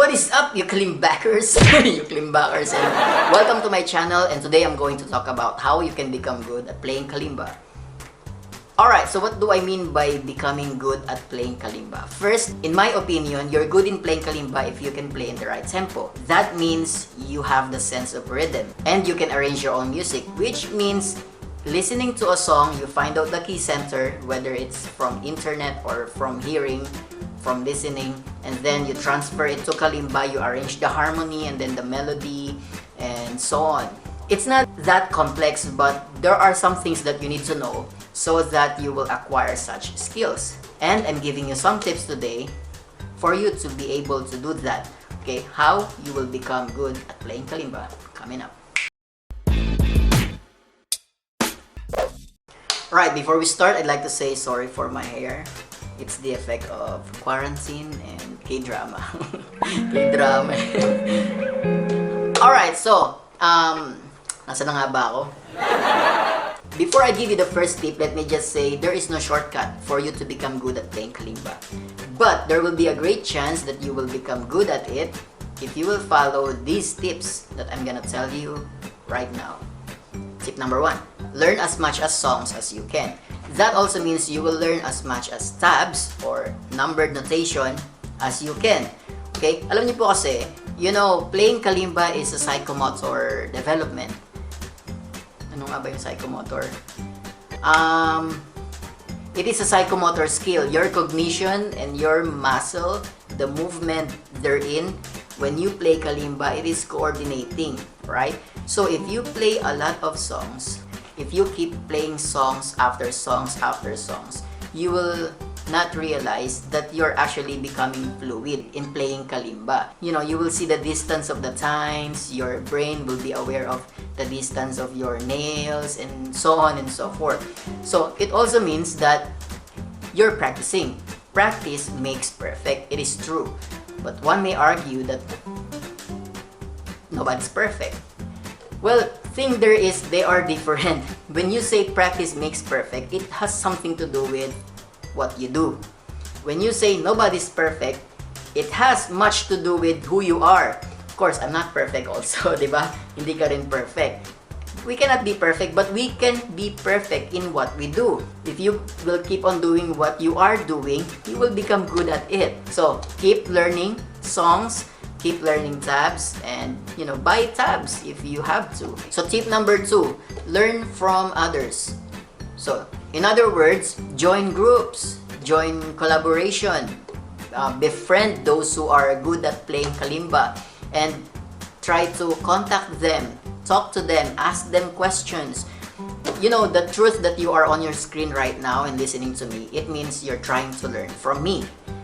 What is up, UKULIMBAKERS? UKULIMBAKERS, and welcome to my channel. And today I'm going to talk about how you can become good at playing kalimba. Alright, so what do I mean by becoming good at playing kalimba? First, in my opinion, you're good in playing kalimba if you can play in the right tempo. That means you have the sense of rhythm and you can arrange your own music, which means listening to a song, you find out the key center, whether it's from internet or from hearing, from listening, and then you transfer it to kalimba, you arrange the harmony and then the melody and so on. It's not that complex, but there are some things that you need to know so that you will acquire such skills. And I'm giving you some tips today for you to be able to do that. Okay, how you will become good at playing kalimba, coming up. Alright, before we start, I'd like to say sorry for my hair. It's the effect of quarantine and K-drama. K-drama. Alright, so, nasa na nga ba ako? Before I give you the first tip, let me just say there is no shortcut for you to become good at playing kalimba. But there will be a great chance that you will become good at it if you will follow these tips that I'm gonna tell you right now. Tip number 1, learn as much as songs as you can. That also means you will learn as much as tabs or numbered notation as you can. Okay? Alam niyo po kasi, you know, playing kalimba is a psychomotor development. Ano nga ba yung psychomotor? It is a psychomotor skill. Your cognition and your muscle, the movement therein, when you play kalimba, it is coordinating, right? So if you play a lot of songs, if you keep playing songs after songs after songs, you will not realize that you're actually becoming fluid in playing kalimba. You know, you will see the distance of the times, your brain will be aware of the distance of your nails, and so on and so forth. So it also means that you're practicing. Practice makes perfect. It is true. But one may argue that nobody's perfect. Well, thing there is, they are different. When you say practice makes perfect, it has something to do with what you do. When you say nobody's perfect, it has much to do with who you are. Of course, I'm not perfect also, di ba? Hindi ka rin perfect. We cannot be perfect, but we can be perfect in what we do. If you will keep on doing what you are doing, you will become good at it. So, keep learning songs, keep learning tabs, and you know, buy tabs if you have to. So tip number 2, learn from others. So in other words, join groups, join collaboration, befriend those who are good at playing kalimba, and try to contact them, talk to them, ask them questions. You know, the truth that you are on your screen right now and listening to me, it means you're trying to learn from me.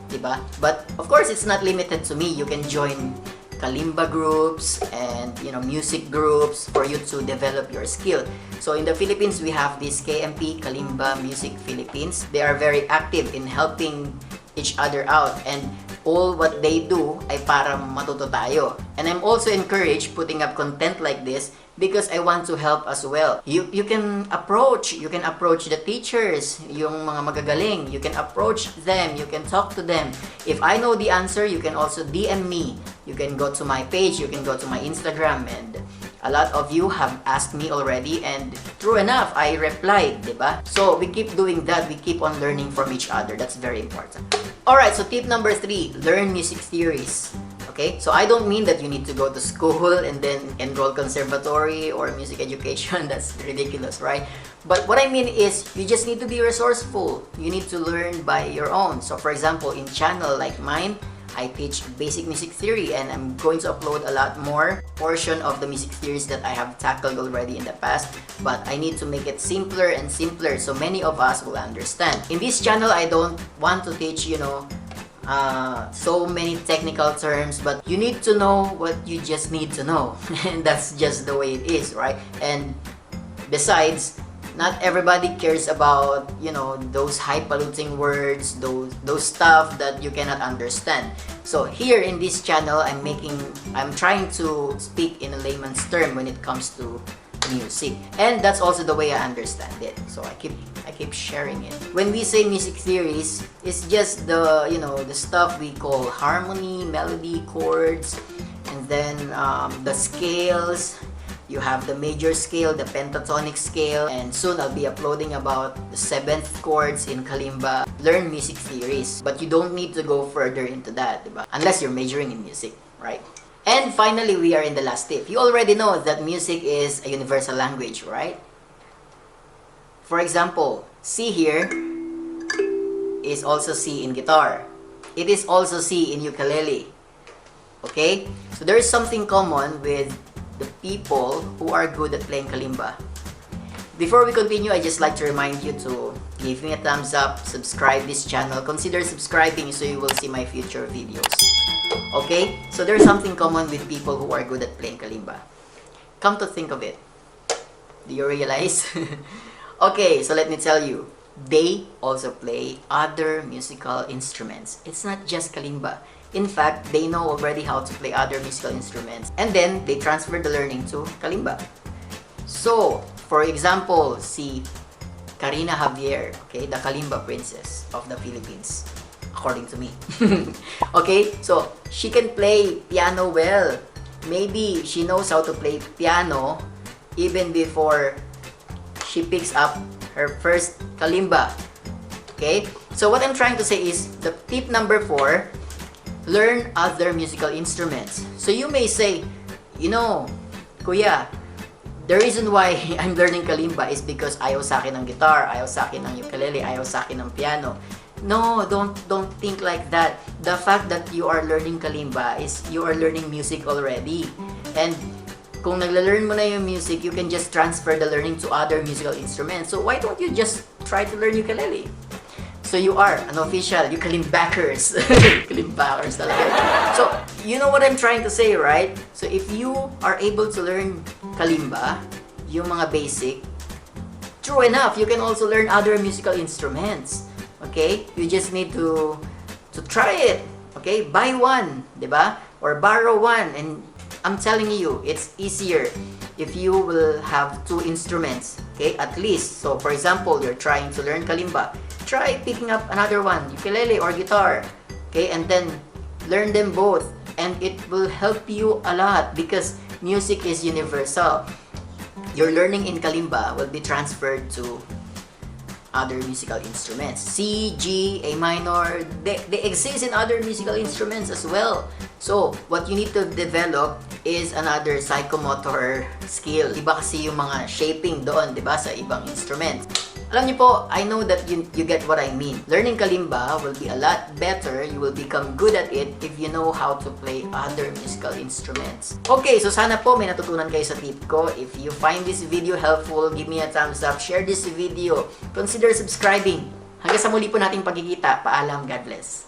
Diba? But of course, it's not limited to me. You can join kalimba groups and, you know, music groups for you to develop your skill. So in the Philippines, we have this KMP, Kalimba Music Philippines. They are very active in helping each other out, and all what they do ay para matuto tayo. And I'm also encouraged putting up content like this because I want to help as well. You can approach the teachers, yung mga magagaling. You can approach them, you can talk to them. If I know the answer, you can also DM me. You can go to my page, you can go to my Instagram, and a lot of you have asked me already, and true enough, I replied, diba? So we keep doing that, we keep on learning from each other. That's very important. Alright, so tip number 3, learn music theories. Okay, so I don't mean that you need to go to school and then enroll conservatory or music education. That's ridiculous, right? But what I mean is, you just need to be resourceful. You need to learn by your own. So for example, in channel like mine, I teach basic music theory, and I'm going to upload a lot more portion of the music theories that I have tackled already in the past, but I need to make it simpler and simpler so many of us will understand. In this channel, I don't want to teach, you know, so many technical terms, but you need to know what you just need to know. And that's just the way it is, right? And besides, not everybody cares about, you know, those highfalutin words, those stuff that you cannot understand. So here in this channel, I'm trying to speak in a layman's term when it comes to music. And that's also the way I understand it. So I keep sharing it. When we say music theories, it's just the, you know, the stuff we call harmony, melody, chords, and then the scales. You have the major scale, the pentatonic scale, and soon I'll be uploading about the 7th chords in Kalimba. Learn music theories, but you don't need to go further into that, diba? Unless you're majoring in music, right? And finally, we are in the last tip. You already know that music is a universal language, right? For example, C here is also C in guitar. It is also C in ukulele. Okay? So there is something common with the people who are good at playing kalimba. Before we continue, I just like to remind you to give me a thumbs up, subscribe this channel, consider subscribing so you will see my future videos. Okay? So there's something common with people who are good at playing kalimba. Come to think of it, do you realize? Okay, so let me tell you, they also play other musical instruments. It's not just kalimba. In fact, they know already how to play other musical instruments, and then they transfer the learning to kalimba. So, for example, si Karina Javier, okay, the kalimba princess of the Philippines, according to me. Okay, so she can play piano well. Maybe she knows how to play piano even before she picks up her first kalimba. Okay, so what I'm trying to say is the tip number 4. Learn other musical instruments. So you may say, you know, Kuya, the reason why I'm learning kalimba is because ayaw sa akin ng guitar, ayaw sa akin ng ukulele, ayaw sa akin ng piano. No, don't think like that. The fact that you are learning kalimba is you are learning music already. And kung nagla-learn mo na yung music, you can just transfer the learning to other musical instruments. So why don't you just try to learn ukulele? So you are an official UKULIMBAKERS. UKULIMBAKERS talaga. So, you know what I'm trying to say, right? So if you are able to learn kalimba, yung mga basic, true enough, you can also learn other musical instruments. Okay? You just need to try it. Okay? Buy one, diba? Or borrow one. And I'm telling you, it's easier if you will have 2 instruments. Okay? At least. So, for example, you're trying to learn kalimba. Try picking up another one, ukulele or guitar, okay, and then learn them both, and it will help you a lot because music is universal. Your learning in kalimba will be transferred to other musical instruments. C, G, A minor, they exist in other musical instruments as well. So, what you need to develop is another psychomotor skill. Iba kasi yung mga shaping doon, diba, sa ibang instrument. Alam niyo po, I know that you get what I mean. Learning kalimba will be a lot better. You will become good at it if you know how to play other musical instruments. Okay, so sana po may natutunan kayo sa tip ko. If you find this video helpful, give me a thumbs up, share this video, consider subscribing. Hanggang sa muli po nating pagkikita. Paalam, God bless.